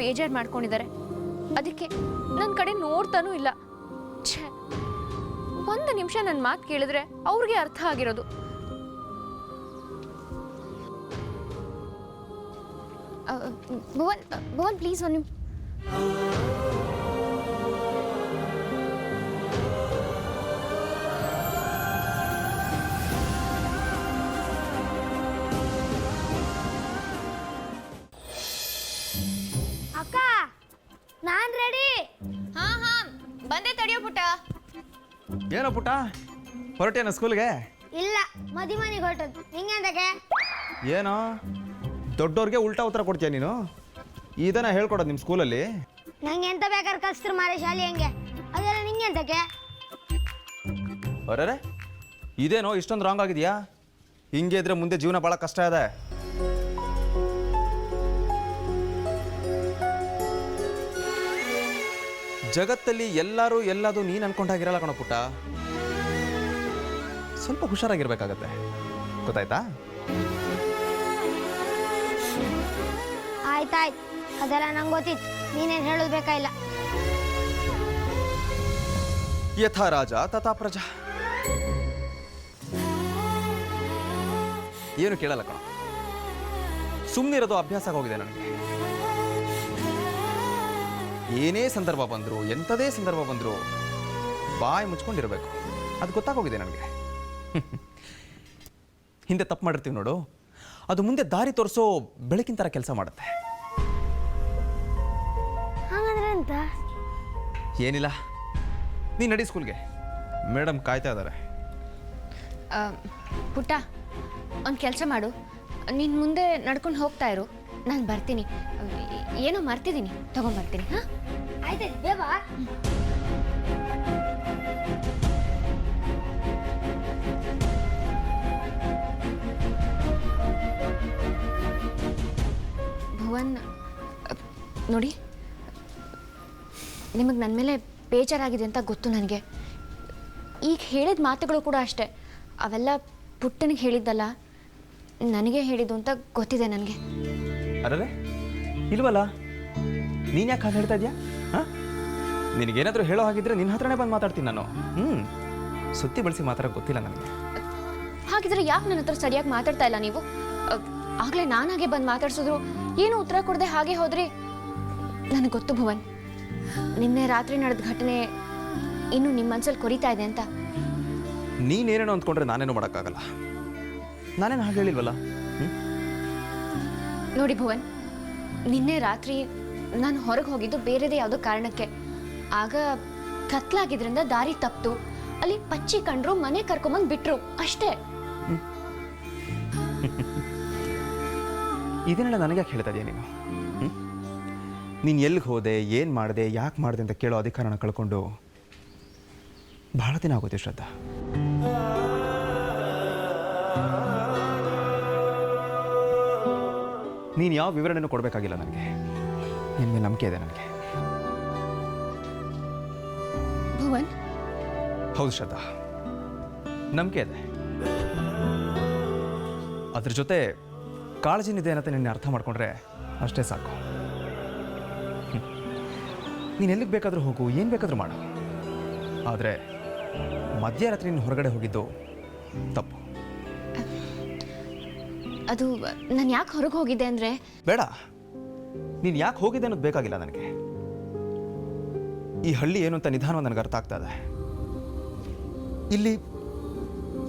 ಬೇಜಾರು ಮಾಡ್ಕೊಂಡಿದ್ದಾರೆ. ಅದಕ್ಕೆ ನನ್ನ ಕಡೆ ನೋಡ್ತಾನೂ ಇಲ್ಲ. ಛೇ, ಒಂದು ನಿಮಿಷ ನನ್ನ ಮಾತು ಕೇಳಿದ್ರೆ ಅವ್ರಿಗೆ ಅರ್ಥ ಆಗಿರೋದು. ಭುವನ್ ಪ್ಲೀಸ್ ಒಂದು ಅಕ್ಕ ನಾನ್ ರೆಡಿ. ಹಾ ಬಂದೆ, ತಡಿಯೋ ಪುಟ್ಟ. ಏನೋ ಪುಟ್ಟ, ಹೊರಟೇನ ಸ್ಕೂಲ್ಗೆ? ಇಲ್ಲ, ಮನೆಗೆ ಹೊರಟದ್ದು. ನಿಂಗೆ ಏನೋ ದೊಡ್ಡವ್ರಿಗೆ ಉಲ್ಟಾ ಉತ್ತರ ಕೊಡ್ತೀಯ ನೀನು? ಇದನ್ನ ಹೇಳ್ಕೊಡೋದು ನಿಮ್ಮ ಸ್ಕೂಲಲ್ಲಿ? ನಂಗೆ ಎಂತ ಬೇಕಾದ್ರೆ ಕಲಿಸ್ತಾರೆ ಮಾರೆ ಶಾಲೆ ಹಂಗೆ. ಅದೆಲ್ಲ ನಿಂಗೆ ಎಂತಕ್ಕೆ? ಅರೆ, ಇದೇನೋ ಇಷ್ಟೊಂದು ರಾಂಗ್ ಆಗಿದೆಯಾ? ಹಿಂಗೆ ಇದ್ರೆ ಮುಂದೆ ಜೀವನ ಭಾಳ ಕಷ್ಟ ಇದೆ. ಜಗತ್ತಲ್ಲಿ ಎಲ್ಲರೂ ಎಲ್ಲದು ನೀನು ಅನ್ಕೊಂಡಾಗಿರಲ್ಲ ಕಣೋ ಪುಟ್ಟ. ಸ್ವಲ್ಪ ಹುಷಾರಾಗಿರ್ಬೇಕಾಗತ್ತೆ, ಗೊತ್ತಾಯ್ತಾ? ಆಯ್ತಾಯ್ತು, ಅದೆಲ್ಲ ನಂಗೆ ಗೊತ್ತಿತ್ತು. ನೀನೇನು ಹೇಳೋದು ಬೇಕಾಗಿಲ್ಲ. ಯಥಾ ರಾಜ ತಥಾ ಪ್ರಜಾ. ಏನು ಕೇಳಲ್ಲ ಕಣ, ಸುಮ್ಮನಿರೋದು ಅಭ್ಯಾಸ ಆಗೋಗಿದೆ ನನಗೆ. ಏನೇ ಸಂದರ್ಭ ಬಂದ್ರು, ಎಂಥದೇ ಸಂದರ್ಭ ಬಂದ್ರು ಬಾಯಿ ಮುಚ್ಕೊಂಡಿರ್ಬೇಕು. ಅದು ಗೊತ್ತಾಗೋಗಿದೆ ನನಗೆ. ಹಿಂದೆ ತಪ್ಪು ಮಾಡಿರ್ತೀವಿ ನೋಡು, ಅದು ಮುಂದೆ ದಾರಿ ತೋರಿಸೋ ಬೆಳಕಿನ ಥರ ಕೆಲಸ ಮಾಡುತ್ತೆ. ಹಾಗಂದ್ರೆ ಅಂತ ಏನಿಲ್ಲ, ನೀನು ನಡಿ ಸ್ಕೂಲ್ಗೆ, ಮೇಡಮ್ ಕಾಯ್ತಾ ಇದ್ದಾರೆ. ಪುಟ್ಟ, ಒಂದು ಕೆಲಸ ಮಾಡು, ನೀನು ಮುಂದೆ ನಡ್ಕೊಂಡು ಹೋಗ್ತಾ ಇರು, ನಾನು ಬರ್ತೀನಿ. ಏನೋ ಮರ್ತಿದ್ದೀನಿ, ತಗೊಂಬರ್ತೀನಿ. ಹಾಂ ಆಯ್ತಾಯ್ತು, ಬೇವಾ. ಭುವನ್, ನೋಡಿ, ನಿಮಗೆ ನನ್ನ ಮೇಲೆ ಬೇಜಾರಾಗಿದೆ ಅಂತ ಗೊತ್ತು ನನಗೆ. ಈಗ ಹೇಳಿದ ಮಾತುಗಳು ಕೂಡ ಅಷ್ಟೇ, ಅವೆಲ್ಲ ಪುಟ್ಟನಿಗೆ ಹೇಳಿದ್ದಲ್ಲ, ನನಗೆ ಹೇಳಿದ್ದು ಅಂತ ಗೊತ್ತಿದೆ ನನಗೆ. ಅರೇ ಇಲ್ವಲ್ಲ, ನೀನು ಯಾಕೆ ಹಾಗೆ ಹೇಳ್ತಾ ಇದೆಯಾ? ಹಾಂ, ನಿನಗೇನಾದರೂ ಹೇಳೋ ಹಾಗಿದ್ರೆ ನಿನ್ನ ಹತ್ರನೇ ಬಂದು ಮಾತಾಡ್ತೀನಿ ನಾನು. ಸುತ್ತಿ ಬಳಸಿ ಮಾತಾಡೋಕೆ ಗೊತ್ತಿಲ್ಲ ನನಗೆ. ಹಾಗಿದ್ರೆ ಯಾಕೆ ನನ್ನ ಹತ್ರ ಸರಿಯಾಗಿ ಮಾತಾಡ್ತಾ ಇಲ್ಲ ನೀವು? ಆಗಲೇ ನಾನು ಹಾಗೆ ಬಂದು ಮಾತಾಡ್ಸಿದ್ರು, ಏನು ಉತ್ತರ ಕೊಡದೆ ಹಾಗೆ ಹೋದ್ರಿ. ನನಗೆ ಗೊತ್ತು ಭುವನ್, ನಿನ್ನೆ ರಾತ್ರಿ ನಡೆದ ಘಟನೆ ಇನ್ನು ನಿಮ್ಮ ಮನಸ್ಸಲ್ಲಿ ಕೊರಿತಾ ಇದೆ ಅಂತ. ನೀನೇನೇನೋ ಅಂದ್ಕೊಂಡ್ರೆ ನಾನೇನೋ ಮಾಡೋಕ್ಕಾಗಲ್ಲ. ನಾನೇನು ಹಾಗೆ ಹೇಳಿಲ್ವಲ್ಲ. ನೋಡಿ ಭುವನ್, ನಿನ್ನೆ ರಾತ್ರಿ ನಾನು ಹೊರಗೆ ಹೋಗಿದ್ದು ಬೇರೆದೇ ಯಾವುದೋ ಕಾರಣಕ್ಕೆ. ಆಗ ಕತ್ಲಾಗಿದ್ರಿಂದ ದಾರಿ ತಪ್ಪಿತು, ಅಲ್ಲಿ ಪಚ್ಚಿ ಕಂಡ್ರು, ಮನೆ ಕರ್ಕೊಂಬಂದು ಬಿಟ್ರು, ಅಷ್ಟೇ. ಇದನ್ನೆಲ್ಲ ನನಗೆ ಯಾಕೆ ಹೇಳ್ತಾ ಇದೆಯಾ ನೀನು? ನೀನು ಎಲ್ಲಿಗೆ ಹೋದೆ, ಏನು ಮಾಡಿದೆ, ಯಾಕೆ ಮಾಡಿದೆ ಅಂತ ಕೇಳೋ ಅಧಿಕಾರನ ಕಳ್ಕೊಂಡು ಬಹಳ ದಿನ ಆಗೋದು ಶ್ರದ್ಧಾ. ನೀನು ಯಾವ ವಿವರಣೆನೂ ಕೊಡಬೇಕಾಗಿಲ್ಲ ನನಗೆ. ನಿನ್ನ ನಂಬಿಕೆ ಇದೆ ನನಗೆ. ಭುವನ್, ಹೌದು ಶ್ರದ್ಧಾ, ನಂಬಿಕೆ ಇದೆ. ಅದ್ರ ಜೊತೆ ಕಾಳಜಿನಿದೆ ಅನ್ನತ್ತೆ ನಿನ್ನೆ ಅರ್ಥ ಮಾಡ್ಕೊಂಡ್ರೆ ಅಷ್ಟೇ ಸಾಕು. ನೀನು ಎಲ್ಲಿಗೆ ಬೇಕಾದರೂ ಹೋಗು, ಏನು ಬೇಕಾದರೂ ಮಾಡು. ಆದರೆ ಮಧ್ಯರಾತ್ರಿ ನೀನು ಹೊರಗಡೆ ಹೋಗಿದ್ದು ತಪ್ಪು. ಅದು ನಾನು ಯಾಕೆ ಹೊರಗೆ ಹೋಗಿದ್ದೆ ಅಂದರೆ... ಬೇಡ, ನೀನು ಯಾಕೆ ಹೋಗಿದ್ದೆ ಅನ್ನೋದು ಬೇಕಾಗಿಲ್ಲ ನನಗೆ. ಈ ಹಳ್ಳಿ ಏನು ಅಂತ ನಿಧಾನವಾಗಿ ನನಗೆ ಅರ್ಥ ಆಗ್ತಾ ಇದೆ. ಇಲ್ಲಿ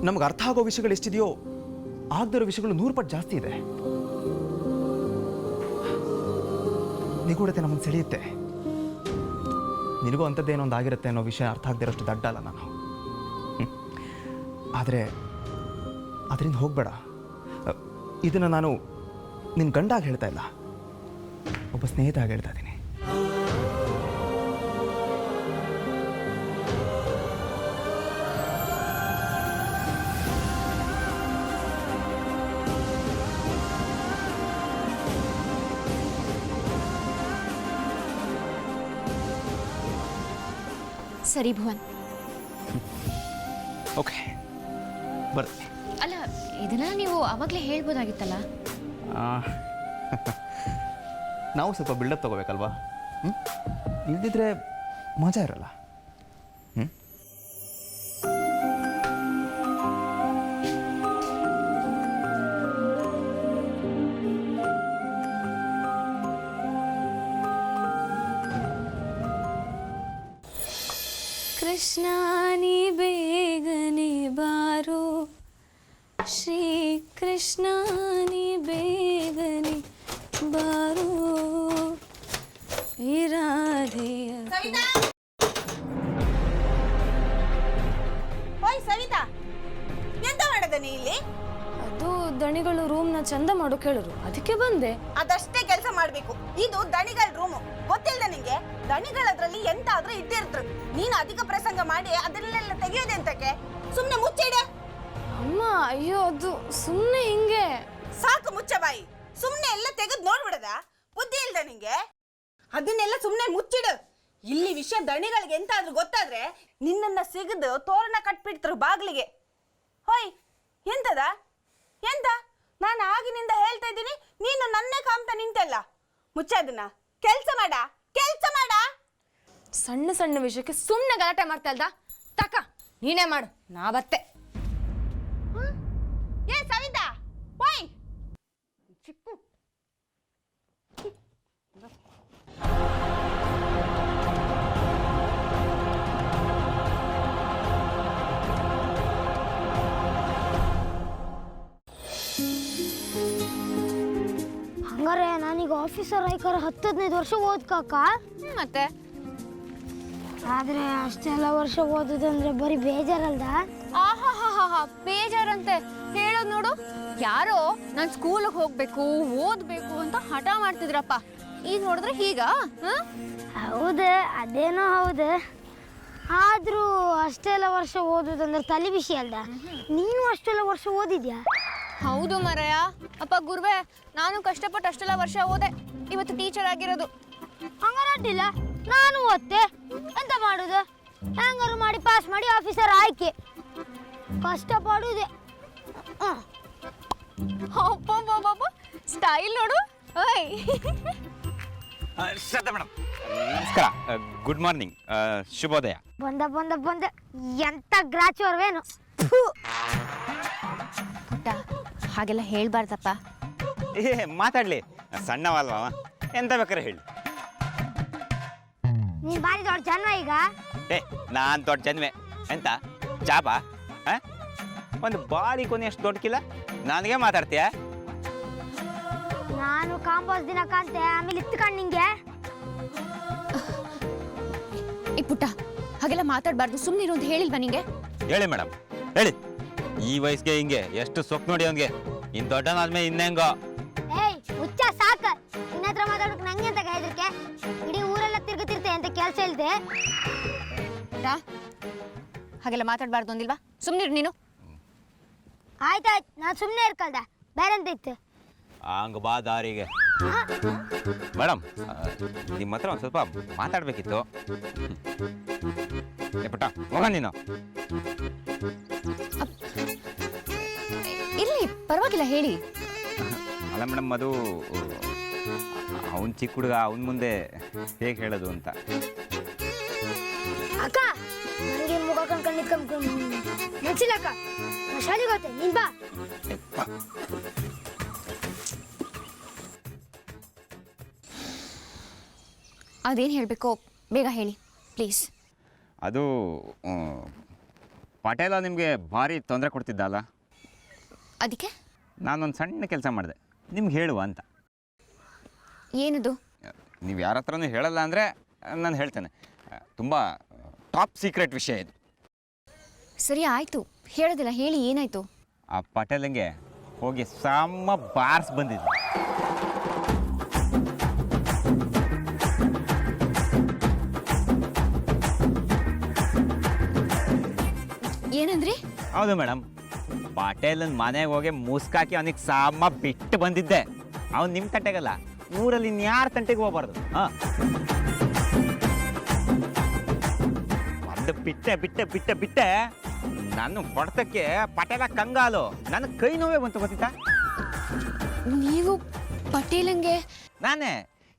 ನಮಗೆ ಅರ್ಥ ಆಗೋ ವಿಷಯಗಳು ಎಷ್ಟಿದೆಯೋ ಆಗದಿರೋ ವಿಷಯಗಳು 100 ಪಟ್ಟು ಜಾಸ್ತಿ ಇದೆ. ನಿಗೂಢತೆ ನಮ್ಮನ್ನು ಸೆಳೆಯುತ್ತೆ. ನಿನಗೂ ಅಂಥದ್ದೇನೋ ಒಂದು ಆಗಿರುತ್ತೆ ಅನ್ನೋ ವಿಷಯ ಅರ್ಥ ಆಗದಿರೋಷ್ಟು ದಡ್ಡ ಅಲ್ಲ ನಾನು. ಆದರೆ ಅದರಿಂದ ಹೋಗಬೇಡ. ಇದನ್ನು ನಾನು ನಿನ್ನ ಗಂಡಾಗಿ ಹೇಳ್ತಾ ಇಲ್ಲ, ಒಬ್ಬ ಸ್ನೇಹಿತ ಆಗಿ ಹೇಳ್ತಾ ಇದ್ದೀನಿ. ಸರಿ ಭುವನ್. ಓಕೆ, ಬರ್ತೀನಿ. ಅಲ್ಲ, ಇದನ್ನ ನೀವು ಅವಾಗಲೇ ಹೇಳ್ಬೋದಾಗಿತ್ತಲ್ಲ. ನಾವು ಸ್ವಲ್ಪ ಬಿಲ್ಡಪ್ ತೊಗೋಬೇಕಲ್ವಾ? ಇಲ್ದಿದ್ರೆ ಮಜಾ ಇರಲ್ಲ. ಕೃಷ್ಣ ನೀ ಬೇಗನೆ ಬಾರೋ, ಶ್ರೀ ಕೃಷ್ಣ ನೀ ಬೇಗನೆ ಬಾರೋ, ಈ ರಾಧೆಯ ಓಯ್ ಸವಿತಾ, ಎಂತ ಮಾಡದ ನೀ ಇಲ್ಲಿ? ಅದು ದಣಿಗಳು ರೂಮ್ನ ಚಂದ ಮಾಡೋ ಕೇಳಿದ್ರು, ಅದಕ್ಕೆ ಬಂದೆ. ಅದಷ್ಟೇ ಕೆಲಸ ಮಾಡ್ಬೇಕು. ಇದು ದಣಿಗಳ ರೂಮು, ಗೊತ್ತಿಲ್ಲ ನಿಂಗೆ? ದಣಿಗಳದ್ರಲ್ಲಿ ಎಂತ ಆದ್ರೂ ಇಟ್ಟಿರ್ತ್ರು. ನೀನು ಅಧಿಕ ಪ್ರಸಂಗ ಮಾಡಿ ಅದನ್ನೆಲ್ಲ ತೆಗೆಯೋದೆ ಅಂತಕ್ಕೆ? ಸುಮ್ನೆ ಮುಚ್ಚಿಡ. ಅಮ್ಮ ಅಯ್ಯೋ, ಅದು ಸುಮ್ಮನೆ ಹಿಂಗೆ. ಸಾಕು ಮುಚ್ಚ ಬಾಯಿ. ಸುಮ್ನೆ ಎಲ್ಲ ತೆಗೆದು ನೋಡ್ಬಿಡದ? ಬುದ್ಧಿ ಇಲ್ದ ನಿಂಗೆ? ಅದನ್ನೆಲ್ಲ ಸುಮ್ನೆ ಮುಚ್ಚಿಡು. ಇಲ್ಲಿ ವಿಷಯ ದಣಿಗಳಿಗೆ ಎಂತ ಆದ್ರೂ ಗೊತ್ತಾದ್ರೆ ನಿನ್ನನ್ನ ಸಿಗದು ತೋರಣ ಕಟ್ಬಿಡ್ತರು ಬಾಗ್ಲಿಗೆ. ಹೋಯ್, ಎಂತದ ಎಂತ? ನಾನು ಆಗಿನಿಂದ ಹೇಳ್ತಾ ಇದ್ದೀನಿ, ನೀನು ನನ್ನೇ ಕಾಮ್ತಾ ನಿಂತಲ್ಲ. ಮುಚ್ಚದನ್ನ. ಕೆಲ್ಸ ಮಾಡ, ಕೆಲ್ಸ ಮಾಡ. ಸಣ್ಣ ಸಣ್ಣ ವಿಷಯಕ್ಕೆ ಸುಮ್ಮನೆ ಗಲಾಟೆ ಮಾಡ್ತಾ ಇಲ್ದ? ತಕ ನೀನೇ ಮಾಡು, ನಾ ಬತ್ತೆ. ಏ ಸವಿತಾ, ಹೋಯ್ ಚಿಕ್ಕು. ಹಂಗಾರೆ ನಾನೀಗ ಆಫೀಸರ್ ಆಯ್ಕಾರ 10-15 ವರ್ಷ ಓದ್ಕಾಕ. ಮತ್ತೆ ಆದ್ರೆ ಅಷ್ಟೆಲ್ಲ ವರ್ಷ ಓದುದಂದ್ರೆ ಬರೀ ಬೇಜಾರಲ್ದ? ಆಹಾ ಬೇಜಾರಂತೆ ಹೇಳೋದು ನೋಡು. ಯಾರೋ ನಾನು ಸ್ಕೂಲಿಗೆ ಹೋಗ್ಬೇಕು ಓದ್ಬೇಕು ಅಂತ ಹಠ ಮಾಡ್ತಿದ್ರಪ್ಪ, ಈಗ ನೋಡಿದ್ರೆ ಹೀಗ. ಹೌದು, ಅದೇನೋ ಹೌದು. ಆದ್ರೂ ಅಷ್ಟೆಲ್ಲ ವರ್ಷ ಓದುದಂದ್ರೆ ತಲೆ ಬಿಸಿ ಅಲ್ದ? ನೀನು ಅಷ್ಟೆಲ್ಲ ವರ್ಷ ಓದಿದ್ಯಾ? ಹೌದು ಮರಯ. ಅಪ್ಪ ಗುರುವೆ, ನಾನು ಕಷ್ಟಪಟ್ಟು ಅಷ್ಟೆಲ್ಲ ವರ್ಷ ಓದೆ, ಇವತ್ತು ಟೀಚರ್ ಆಗಿರೋದು. ಹಂಗಾರ ಅಡ್ಡಿಲ್ಲ, ನಾನು ಓದ್ತೆ. ಎಂತ ಮಾಡುದು? ಹೆಂಗಾರು ಮಾಡಿ ಪಾಸ್ ಮಾಡಿ ಆಫೀಸರ್ ಆಯ್ಕೆ. ಕಷ್ಟ ಪಡುದೆ. ಅಪ್ಪ ಸ್ಟೈಲ್ ನೋಡು. ಓಯ್ ಶ್ರದ್ಧಾ ಮೇಡಮ್ ನಮಸ್ಕಾರ. ಗುಡ್ ಮಾರ್ನಿಂಗ್, ಶುಭೋದಯ. ಬಂದ ಎಂತ ಗ್ರಾಚುವರ್ವೇನು. ಪುಟ್ಟ, ಹಾಗೆಲ್ಲ ಹೇಳ್ಬಾರ್ದಪ್ಪ. ಏ ಮಾತಾಡ್ಲಿ, ಸಣ್ಣವಲ್ವ, ಎಂತ ಬೇಕಾರೆ ಹೇಳಿ. ನೀನ್ ಬಾರಿ ದೊಡ್ಡ ಜನ್ಮ ಈಗ. ಏ ನಾನ್ ದೊಡ್ಡ ಜನ್ಮೆ ಎಂತ ಜಾಬಾ? ಒಂದು ಬಾಡಿ ಕೊನೆ ಅಷ್ಟು ದೊಡ್ಡಕಿಲ್ಲ, ನನಗೆ ಮಾತಾಡ್ತೀಯ? ನಾನು ಕಾಂಪೋಸ್ ದಿನ ಕಾಂತೆ, ಆಮೇಲೆ ಇತ್ಕಂಡ್ ನಿಂಗೆ. ಈ ಪುಟ್ಟ, ಹಾಗೆಲ್ಲ ಮಾತಾಡ್ಬಾರ್ದು, ಸುಮ್ಮನಿರು ಅಂತ ಹೇಳಿಲ್ವಾ ನಿಂಗೆ? ಹೇಳಿ ಮೇಡಮ್, ಹೇಳಿ. ಈ ವಯಸ್ಸಿಗೆ ಹಿಂಗೆ ಎಷ್ಟು ಸೊಕ್ ನೋಡಿ ಅವನಿಗೆ. ಇನ್ ದೊಡ್ಡನಾದ್ಮೇಲೆ ಇನ್ನೆಂಗೋ. ಏಯ್ ಹುಚ್ಚ ಸಾಕ. ನಿನ್ನ ಹತ್ರ ಮಾತಾಡೋಕೆ ನಂಗೆ ಅಂತ ಹೆದರಿಕೆ? ಇಡೀ ಊರೆಲ್ಲ ತಿರ್ಗತಿರ್ತೆ ಅಂತ ಕೆಲಸ ಇಲ್ದೆ. ಹಾಗೆಲ್ಲ ಮಾತಾಡ್ಬಾರ್ದು ಅಂದಿಲ್ವಾ? ಸುಮ್ಮನಿರು ನೀನು. ಆಯ್ತಾಯ್ತು, ನಾನು ಸುಮ್ಮನೆ ಇರ್ಕಲ್ದ, ಬೇರೆ ಅಂತ ಇತ್ತು. ಹಂಗ ಬಾ ದಾರಿಗೆ. ಮೇಡಮ್, ನಿಮ್ಮ ಹತ್ರ ಒಂದು ಸ್ವಲ್ಪ ಮಾತಾಡ್ಬೇಕಿತ್ತು. ಏ ಪುಟ್ಟ, ಹೋಗ ನೀನು. ಇಲ್ಲಿ ಪರವಾಗಿಲ್ಲ, ಹೇಳಿ. ಅಲ್ಲ ಮೇಡಮ್, ಅದು ಅವನ್ ಚಿಕ್ಕ ಹುಡುಗ, ಅವನ ಮುಂದೆ ಹೇಗೆ ಹೇಳೋದು ಅಂತ. ಅಕ್ಕ, ನನಗೆ ಮುಖ ಕಣ್ಕೊಂಡು ನೆನ್ಸಿಲ್ಲ ಅಕ್ಕ. ನಾ ಶಾಲೆಗೆ ಹೋಗ್ತೆ, ನೀನ್ ಬಾ. ಅದೇನು ಹೇಳಬೇಕೋ ಬೇಗ ಹೇಳಿ ಪ್ಲೀಸ್. ಅದು ಪಟೇಲ ನಿಮಗೆ ಭಾರಿ ತೊಂದರೆ ಕೊಡ್ತಿದ್ದ ಅಲ್ಲ? ಅದಕ್ಕೆ ನಾನೊಂದು ಸಣ್ಣ ಕೆಲಸ ಮಾಡಿದೆ, ನಿಮ್ಗೆ ಹೇಳುವ ಅಂತ. ಏನದು? ನೀವು ಯಾರ ಹತ್ರನೂ ಹೇಳಲ್ಲ ಅಂದರೆ ನಾನು ಹೇಳ್ತೇನೆ. ತುಂಬ ಟಾಪ್ ಸೀಕ್ರೆಟ್ ವಿಷಯ ಇದು. ಸರಿ ಆಯಿತು, ಹೇಳೋದಿಲ್ಲ, ಹೇಳಿ ಏನಾಯಿತು? ಆ ಪಟೇಲಂಗೆ ಹೋಗಿ ಸಮ ಬಾರ್ಸ್ ಬಂದಿದ್ದು. ಏನಂದ್ರಿ? ಹೌದು ಮೇಡಮ್, ಪಟೇಲನ್ ಮನೆಗೆ ಹೋಗಿ ಮುಸ್ಕಾಕಿ ಅವನಿಗೆ ಸಮ ಬಿಟ್ಟು ಬಂದಿದ್ದೆ. ಅವ್ನು ನಿಮ್ಮ ತಟ್ಟೆಗಲ್ಲ, ಊರಲ್ಲಿ ಇನ್ಯಾರ ತಂಟೆಗೆ ಹೋಗ್ಬಾರ್ದು. ಹಾಂ, ಒಂದು ಬಿಟ್ಟೆ ನಾನು ಹೊಡೆತಕ್ಕೆ ಪಟೇಲ ಕಂಗಾಲು, ನನ್ನ ಕೈ ನೋವೇ ಬಂತು, ಗೊತ್ತಿತ್ತಾ? ನೀವು ಪಟೇಲಂಗೆ? ನಾನೇ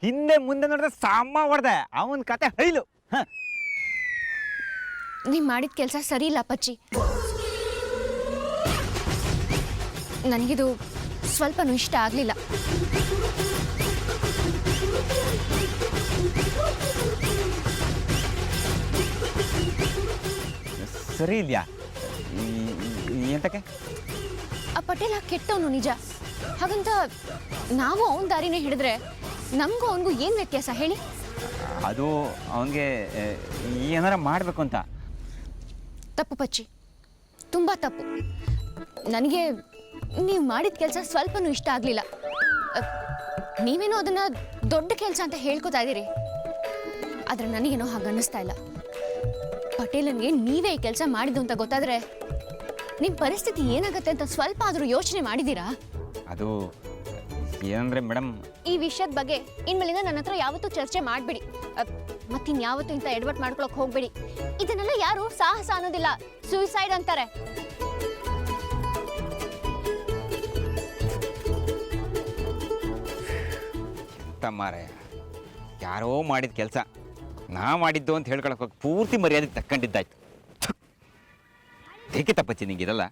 ಹಿಂದೆ ಮುಂದೆ ನೋಡಿದ್ರೆ ಸಾಮ ಹೊಡೆದೆ ಅವನ ಕತೆ ಹೈಲು. ನೀವು ಮಾಡಿದ ಕೆಲಸ ಸರಿ ಇಲ್ಲ ಅಪ್ಪಚ್ಚಿ. ನನಗಿದು ಸ್ವಲ್ಪನೂ ಇಷ್ಟ ಆಗಲಿಲ್ಲ. ಸರಿ ಇದೆಯಾ ಎಂತಕ್ಕೆ? ಆ ಪಟೇಲ ಕೆಟ್ಟವನು ನಿಜ. ಹಾಗಂತ ನಾವು ಅವನ ದಾರಿನೇ ಹಿಡಿದ್ರೆ ನಮಗೂ ಅವನಿಗೂ ಏನು ವ್ಯತ್ಯಾಸ ಹೇಳಿ? ಅದು ಅವನಿಗೆ ಏನಾರ ಮಾಡಬೇಕು ಅಂತ. ತಪ್ಪು ಪಚ್ಚಿ, ತುಂಬ ತಪ್ಪು. ನನಗೆ ನೀವು ಮಾಡಿದ ಕೆಲಸ ಸ್ವಲ್ಪನೂ ಇಷ್ಟ ಆಗಲಿಲ್ಲ. ನೀವೇನೋ ಅದನ್ನು ದೊಡ್ಡ ಕೆಲಸ ಅಂತ ಹೇಳ್ಕೊತಾ ಇದ್ದೀರಿ, ಆದರೆ ನನಗೇನೋ ಹಾಗೆ ಅನ್ನಿಸ್ತಾ ಇಲ್ಲ. ಪಟೇಲನ್ಗೆ ನೀವೇ ಈ ಕೆಲಸ ಮಾಡಿದ್ದು ಅಂತ ಗೊತ್ತಾದರೆ ನಿಮ್ಮ ಪರಿಸ್ಥಿತಿ ಏನಾಗುತ್ತೆ ಅಂತ ಸ್ವಲ್ಪ ಆದರೂ ಯೋಚನೆ ಮಾಡಿದ್ದೀರಾ? ಅದು ಏನಂದರೆ ಮೇಡಮ್, ಈ ವಿಷಯದ ಬಗ್ಗೆ ಇನ್ಮೇಲಿಂದ ನನ್ನ ಹತ್ರ ಯಾವತ್ತೂ ಚರ್ಚೆ ಮಾಡಬೇಡಿ. ಮತ್ತಿನ್ಯಾವತ್ತೂ ಇಂಥ ಎಡವಟ್ ಮಾಡ್ಕೊಳಕ್ಕೆ ಹೋಗಬೇಡಿ. ಇದನ್ನೆಲ್ಲ ಯಾರು ಸಾಹಸ ಅನ್ನೋದಿಲ್ಲ, ಸೂಸೈಡ್ ಅಂತಾರೆ. ಮಾರೆ, ಯಾರೋ ಮಾಡಿದ ಕೆಲಸ ನಾ ಮಾಡಿದ್ದು ಅಂತ ಹೇಳ್ಕೊಳಕ್ಕೆ ಹೋಗಿ ಪೂರ್ತಿ ಮರ್ಯಾದೆ ತಕ್ಕೊಂಡಿದ್ದಾಯ್ತು. ಏಕೆ ತಪ್ಪಚ್ಚಿ ನಿಂಗಿರಲ್ಲ?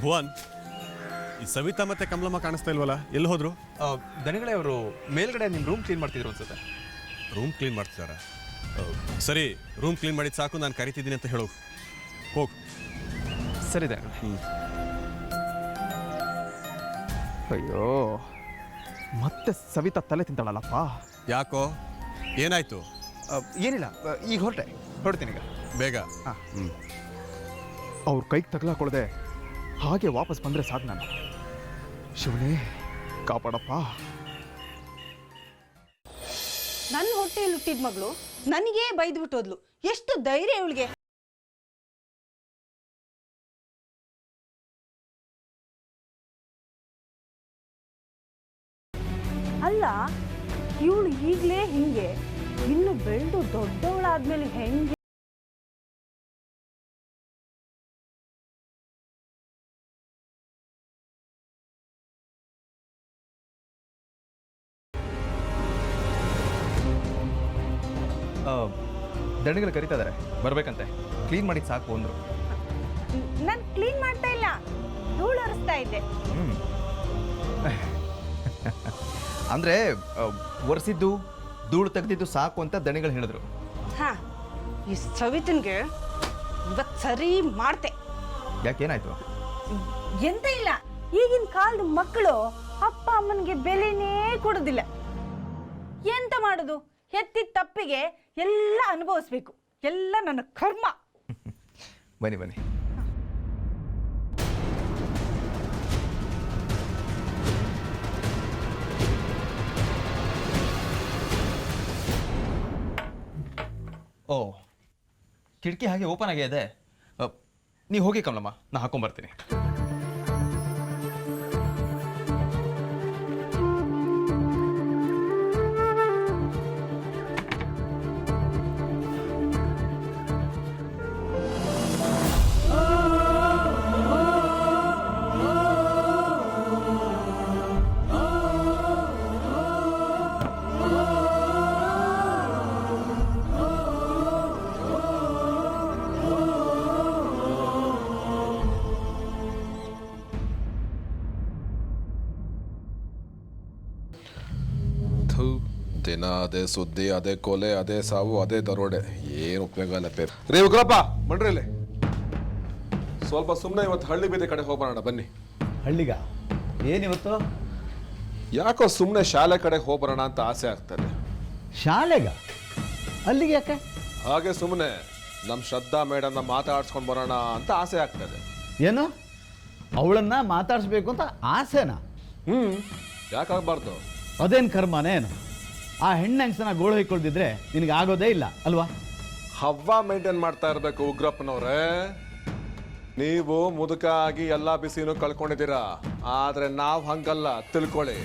ಭುವನ್, ಈ ಸವಿತಾ ಮತ್ತೆ ಕಮಲಮ್ಮ ಕಾಣಿಸ್ತಾ ಇಲ್ವಲ್ಲ, ಎಲ್ಲಿ ಹೋದ್ರು? ದನಿಗಳೇ ಅವರು ಮೇಲ್ಗಡೆ ನಿಮ್ಮ ರೂಮ್ ಕ್ಲೀನ್ ಮಾಡ್ತಿದ್ರು ಅನ್ಸುತ್ತೆ. ರೂಮ್ ಕ್ಲೀನ್ ಮಾಡ್ತಿದಾರ? ಸರಿ, ರೂಮ್ ಕ್ಲೀನ್ ಮಾಡಿದ್ ಸಾಕು, ನಾನು ಕರಿತಿದ್ದೀನಿ ಅಂತ ಹೇಳು. ಹೋಗು. ಸರಿ ದನಿಗಳೇ. ಅಯ್ಯೋ, ಮತ್ತೆ ಸವಿತಾ ತಲೆ ತಿಂತಾಳಲ್ಲಪ್ಪ. ಯಾಕೋ, ಏನಾಯ್ತು? ಏನಿಲ್ಲ, ಈಗ ಹೊರಡ್ತೀನಿ ಈಗ. ಬೇಗ. ಹಾಂ. ಅವ್ರ ಕೈಗೆ ತಗಲಾಕೊಳ್ದೆ ಹಾಗೆ ವಾಪಸ್ ಬಂದರೆ ಸಾಕು. ನಾನು ಶಿವನೇ ಕಾಪಾಡಪ್ಪ. ನನ್ನ ಹೊಟ್ಟೆಯಲ್ಲಿ ಹುಟ್ಟಿದ ಮಗಳು ನನಗೇ ಬೈದ್ಬಿಟ್ಟೋದ್ಲು. ಎಷ್ಟು ಧೈರ್ಯ ಇವಳಿಗೆ! ಅಲ್ಲ, ಇವಳು ಈಗಲೇ ಹಿಂಗೆ, ಇನ್ನು ಬೆಳೆದು ದೊಡ್ಡವಳಾದ್ಮೇಲೆ ಹೆಂಗೆ? ದಣಿಗಳು ಕರೀತಾ ಇದ್ದಾರೆ, ಬರ್ಬೇಕಂತೆ. ಕ್ಲೀನ್ ಮಾಡಿದ್ದು ಸಾಕು ಅಂದರು. ನಾನು ಕ್ಲೀನ್ ಮಾಡ್ತಾ ಇಲ್ಲ, ಧೂಳು ಒರೆಸ್ತಾ ಇದ್ದೆ. ಅಂದರೆ ಒರೆಸಿದ್ದು ಧೂಳು ತೆಗೆದಿದ್ದು ಸಾಕು ಅಂತ ದಣಿಗಳು ಹೇಳಿದ್ರು. ಹಾ, ಈ ಸವಿತನ್ಗೆ ಇವತ್ತು ಸರಿ ಮಾಡ್ತೆ. ಯಾಕೇನಾಯ್ತು? ಎಂತ ಇಲ್ಲ, ಈಗಿನ ಕಾಲದ ಮಕ್ಕಳು ಅಪ್ಪ ಅಮ್ಮನಿಗೆ ಬೆಲೆನೇ ಕೊಡೋದಿಲ್ಲ. ಎಂತ ಮಾಡೋದು? ಹೆತ್ತಿದ ತಪ್ಪಿಗೆ ಎಲ್ಲ ಅನುಭವಿಸ್ಬೇಕು. ಎಲ್ಲ ನನ್ನ ಕರ್ಮ. ಬನ್ನಿ. ಓ, ಕಿಟಕಿ ಹಾಗೆ ಓಪನ್ ಆಗಿದೆ. ನೀವು ಹೋಗಿ ಕಮಲಮ್ಮ, ನಾ ಹಾಕೊಂಡ್ಬರ್ತೀನಿ. ದಿನ ಅದೇ ಸುದ್ದಿ, ಅದೇ ಕೊಲೆ, ಅದೇ ಸಾವು, ಅದೇ ದರೋಡೆ. ಏನು ಉಪಯೋಗ ಇಲ್ಲ ಪೇರ್. ರೇ ಉಗ್ರಪ್ಪ, ಬನ್ರಿ ಇಲ್ಲಿ. ಸ್ವಲ್ಪ ಸುಮ್ಮನೆ ಇವತ್ತು ಹಳ್ಳಿ ಬೀದಿ ಕಡೆ ಹೋಗೋಣ ಬನ್ನಿ. ಹಳ್ಳಿಗ ಏನಿವತ್ತು? ಯಾಕೋ ಸುಮ್ಮನೆ ಶಾಲೆ ಕಡೆ ಹೋಗೋಣ ಅಂತ ಆಸೆ ಆಗ್ತದೆ. ಶಾಲೆಗ? ಅಲ್ಲಿಗೆ ಯಾಕೆ? ಹಾಗೆ ಸುಮ್ಮನೆ ನಮ್ಮ ಶ್ರದ್ಧಾ ಮೇಡಮ್ನ ಮಾತಾಡ್ಸ್ಕೊಂಡು ಬರೋಣ ಅಂತ ಆಸೆ ಆಗ್ತದೆ. ಏನು, ಅವಳನ್ನ ಮಾತಾಡಿಸ್ಬೇಕು ಅಂತ ಆಸೆನಾ? ಯಾಕಾಗಬಾರ್ದು? ಅದೇನು ಕರ್ಮನೇನು? ಆ ಹೆಣ್ಣಂಗ್ಸನ ಗೋಳು ಹೊಯ್ಕೊಳ್ದಿದ್ರೆ ನಿನಗೆ ಆಗೋದೇ ಇಲ್ಲ ಅಲ್ವಾ? ಹವ್ವ ಮೇಂಟೈನ್ ಮಾಡ್ತಾ ಇರಬೇಕು ಉಗ್ರಪ್ಪನವ್ರೆ. ನೀವು ಮುದುಕ ಆಗಿ ಎಲ್ಲ ಬಿಸಿನೂ ಕಳ್ಕೊಂಡಿದ್ದೀರಾ, ಆದ್ರೆ ನಾವು ಹಂಗಲ್ಲ, ತಿಳ್ಕೊಳ್ಳಿ.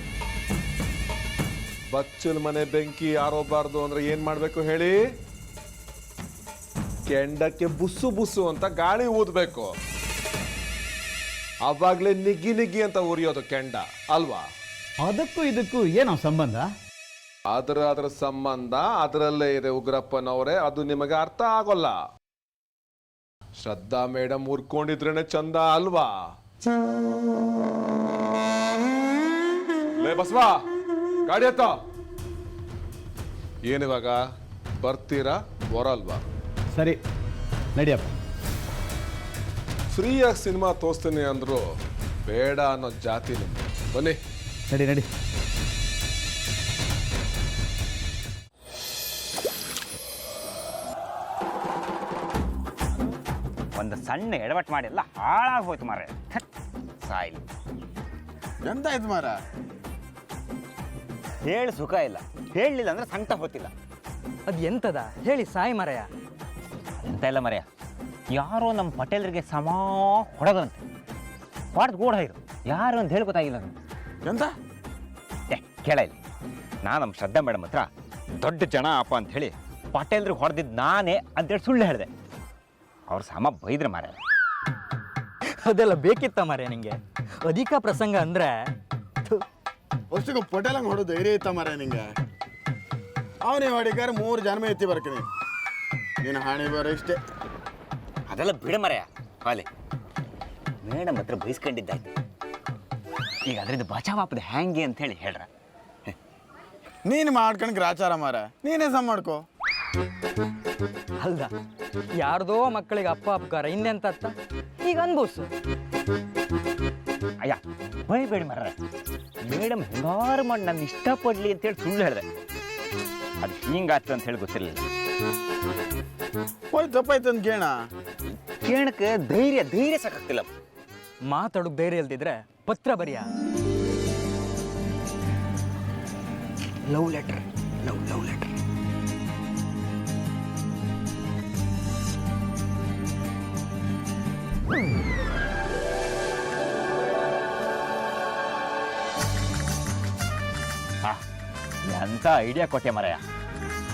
ಬಚ್ಚಲ್ ಮನೆ ಬೆಂಕಿ ಯಾರೋಬಾರ್ದು ಅಂದ್ರೆ ಏನ್ ಮಾಡ್ಬೇಕು ಹೇಳಿ? ಕೆಂಡಕ್ಕೆ ಬುಸ್ಸು ಬುಸ್ಸು ಅಂತ ಗಾಳಿ ಊದ್ಬೇಕು. ಅವಾಗ್ಲೇ ನಿಗ್ಗಿ ನಿಗ್ಗಿ ಅಂತ ಉರಿಯೋದು ಕೆಂಡ ಅಲ್ವಾ? ಅದಕ್ಕೂ ಇದಕ್ಕೂ ಏನೋ ಸಂಬಂಧ? ಅದರ ಸಂಬಂಧ ಅದರಲ್ಲೇ ಇದೆ ಉಗ್ರಪ್ಪನವರೇ. ಅದು ನಿಮಗೆ ಅರ್ಥ ಆಗೋಲ್ಲ. ಶ್ರದ್ಧಾ ಮೇಡಮ್ ಉರ್ಕೊಂಡಿದ್ರೇನೆ ಚಂದ ಅಲ್ವಾ? ಲೇ ಬಸವಾ, ಗಾಡಿ ಹತ್ತ. ಏನಿವಾಗ ಬರ್ತೀರಾ ಬರಲ್ವಾ? ಸರಿ ನಡಿಯಪ್ಪ. ಫ್ರೀಯಾಗಿ ಸಿನಿಮಾ ತೋರಿಸ್ತೀನಿ ಅಂದ್ರು ಬೇಡ ಅನ್ನೋ ಜಾತಿ ನಿಮ್ದು. ಬನ್ನಿ ನಡಿ ನಡಿ. ಒಂದು ಸಣ್ಣ ಎಡವಟ್ಟು ಮಾಡಿ ಎಲ್ಲ ಹಾಳಾಗಿ ಹೋಯ್ತು ಮಾರ್ರೆ. ಸಾಯಿಲಿ. ಎಂತ ಆಯ್ತು ಮಾರ? ಹೇಳಿ ಸುಖ ಇಲ್ಲ, ಹೇಳಲಿಲ್ಲ ಅಂದ್ರೆ ಸಂಕಟ ಹೋತಿಲ್ಲ. ಅದು ಎಂತದ ಹೇಳಿ ಸಾಯಿ ಮರಯ. ಎಂತ ಇಲ್ಲ ಮರೆಯ, ಯಾರೋ ನಮ್ಮ ಪಟೇಲರಿಗೆ ಸಮ ಹೊಡೆದಂತೆ ಹೊಡೆದು ಗೂಢ ಇರು. ಯಾರು ಅಂತ ಹೇಳಿ ಗೊತ್ತಾಗಿಲ್ಲ ನನಗೆ. ಎಂತ? ಕೇಳ ಇಲ್ಲ. ನಾನು ನಮ್ಮ ಶ್ರದ್ಧಾ ಮೇಡಮ್ ಹತ್ರ ದೊಡ್ಡ ಜನ ಅಪ್ಪ ಅಂತ ಹೇಳಿ ಪಟೇಲ್ರಿಗೆ ಹೊಡೆದಿದ್ದು ನಾನೇ ಅಂತೇಳಿ ಸುಳ್ಳು ಹೇಳಿದೆ. ಅವ್ರು ಸಮ ಬೈದ್ರೆ ಮಾರ. ಅದೆಲ್ಲ ಬೇಕಿತ್ತ ಮಾರ್ಯ ನಿಂಗೆ? ಅಧಿಕ ಪ್ರಸಂಗ ಅಂದ್ರೆ ಅಷ್ಟಕ್ಕೆ ಪಟೇಲಂಗೆ ಹೊಡೋದು ಧೈರ್ಯ ಇತ್ತ ಮಾರ ನಿಂಗೆ? ಅವನೇ ಹೊಡಿಕಾರ 3 ಜನ್ಮ ಎತ್ತಿ ಬರ್ತೀನಿ. ನೀನು ಹಾಣಿ ಬರೋ ಇಷ್ಟೇ. ಅದೆಲ್ಲ ಬಿಡ ಮರೆಯ ಹಾಲಿ. ಮೇಡಮ್ ಹತ್ರ ಬೈಸ್ಕೊಂಡಿದ್ದಾಯ್ತು. ಈಗ ಅದರಿಂದ ಬಚಾವಾಪದ ಹ್ಯಾಂಗೆ ಅಂತ ಹೇಳಿ ಹೇಳ್ರ. ನೀನು ಮಾಡ್ಕೊಂಡು ಗ್ರಾಚಾರ ಮಾರ, ನೀನೇ ಸಮ ಮಾಡ್ಕೋ. ಅಲ್ದ ಯಾರ್ದೋ ಮಕ್ಕಳಿಗೆ ಅಪ್ಪ ಅಪ್ಕಾರ ಇನ್ನೆಂತ ಅತ್ತ ಈಗ ಅನ್ಭವ್ಸು. ಅಯ್ಯ ಬೈಬೇಡಿ ಮರ್ರ. ಮೇಡಮ್ ಹೆಂಗಾರು ಮಾಡಿ ನನ್ನ ಇಷ್ಟಪಡ್ಲಿ ಅಂತೇಳಿ ಸುಳ್ಳು ಹೇಳಿದೆ. ಅದು ಹಿಂಗಾಯ್ತು ಅಂತ ಹೇಳಿ ಗೊತ್ತಿರಲಿಲ್ಲ. ಹೋಯ್ ತಪ್ಪಾಯ್ತು ಅಂತ ಕೇಳ. ಕೇಳಕ್ಕೆ ಧೈರ್ಯ ಸಾಕಾಗ್ತಿಲ್ಲ. ಮಾತಾಡೋಕ್ ಧೈರ್ಯ ಇಲ್ದಿದ್ರೆ ಪತ್ರ ಬರಿಯ. Love letter, love letter. ಎಂಥ ಐಡಿಯಾ ಕೊಟ್ಟೆ ಮರೆಯ.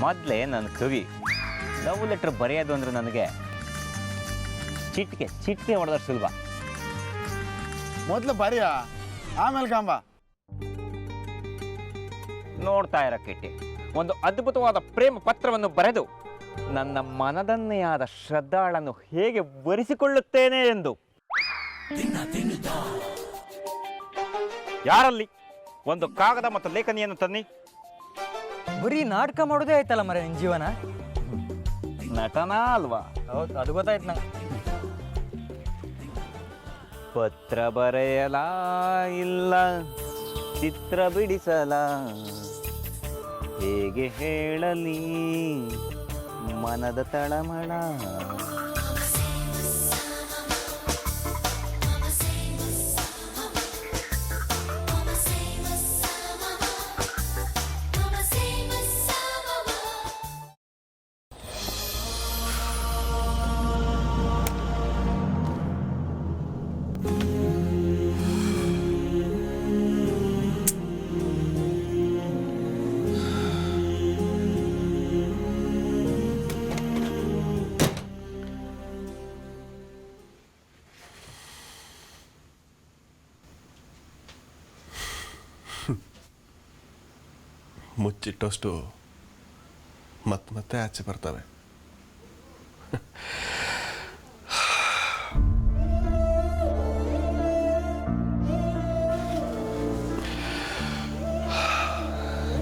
ಮೊದಲೇ ನನ್ನ ಕವಿ ಲವ್ ಲೆಟರ್ ಬರೆಯೋದು ಅಂದ್ರೆ ನನಗೆ ಚಿಟಿಕೆ ಹೊಡೆದ್ರೆ ಸುಲಭ. ಮೊದ್ಲು ಬರಿಯ, ಆಮೇಲೆ ಕಾಂಬ. ನೋಡ್ತಾ ಇರೋ ಕಿಟ್ಟಿ, ಒಂದು ಅದ್ಭುತವಾದ ಪ್ರೇಮ ಪತ್ರವನ್ನು ಬರೆದು ನನ್ನ ಮನದನ್ನೇ ಆದ ಶ್ರದ್ಧಾಳನ್ನು ಹೇಗೆ ಬರೆಸಿಕೊಳ್ಳುತ್ತೇನೆ ಎಂದು. ಯಾರಲ್ಲಿ ಒಂದು ಕಾಗದ ಮತ್ತು ಲೇಖನಿಯನ್ನು ತನ್ನಿ. ಬರೀ ನಾಟಕ ಮಾಡೋದೇ ಆಯ್ತಲ್ಲ ಮರ ನಿನ್ ಜೀವನ. ನಟನ ಅಲ್ವಾ? ಹೌದು, ಅದು ಗೊತ್ತಾಯ್ತು ನಂಗೆ. ಪತ್ರ ಬರೆಯಲ ಇಲ್ಲ ಚಿತ್ರ ಬಿಡಿಸಲ, ಹೇಗೆ ಹೇಳಲಿ ಮನದ ತಳಮಳ. ಮುಚ್ಚಿಟ್ಟಷ್ಟು ಮತ್ತೆ ಆಚೆ ಬರ್ತವೆ.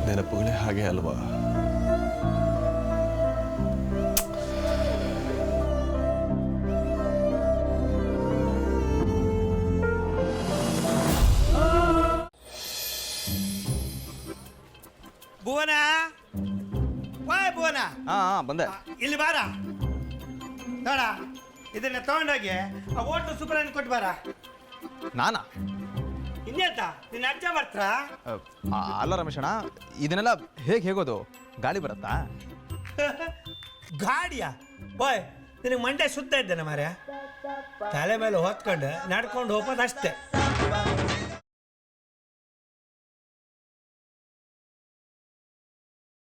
ನೆನಪುಗಳೇ ಹಾಗೆ ಅಲ್ವಾ? ಭುವನ, ವಾಯ್ ಭುವನ, ಬಂದೆ. ಇಲ್ಲಿ ಬಾರ. ನೋಡ, ಇದನ್ನ ತಗೊಂಡೋಗಿ ಆ ಹೋಟ್ಲು ಸುಬ್ರಹ್ಮಣ್ಯ ಕೊಟ್ಟು ಬಾರ. ನಾನಾ? ಇನ್ನೇತ ನಿನ್ನ ಅಜ್ಜ ಬರ್ತಾರ? ಅಲ್ಲ ರಮೇಶಣ್ಣ, ಇದನ್ನೆಲ್ಲ ಹೇಗೋದು? ಗಾಳಿ ಬರುತ್ತಾ? ಗಾಡಿಯ ಓಯ್, ನಿನಗೆ ಮಂಡೆ ಸುತ್ತ ಇದ್ದೇನೆ ಮಾರ್ಯ. ತಲೆ ಮೇಲೆ ಹೊತ್ಕೊಂಡು ನಡ್ಕೊಂಡು ಹೋಗೋದಷ್ಟೇ.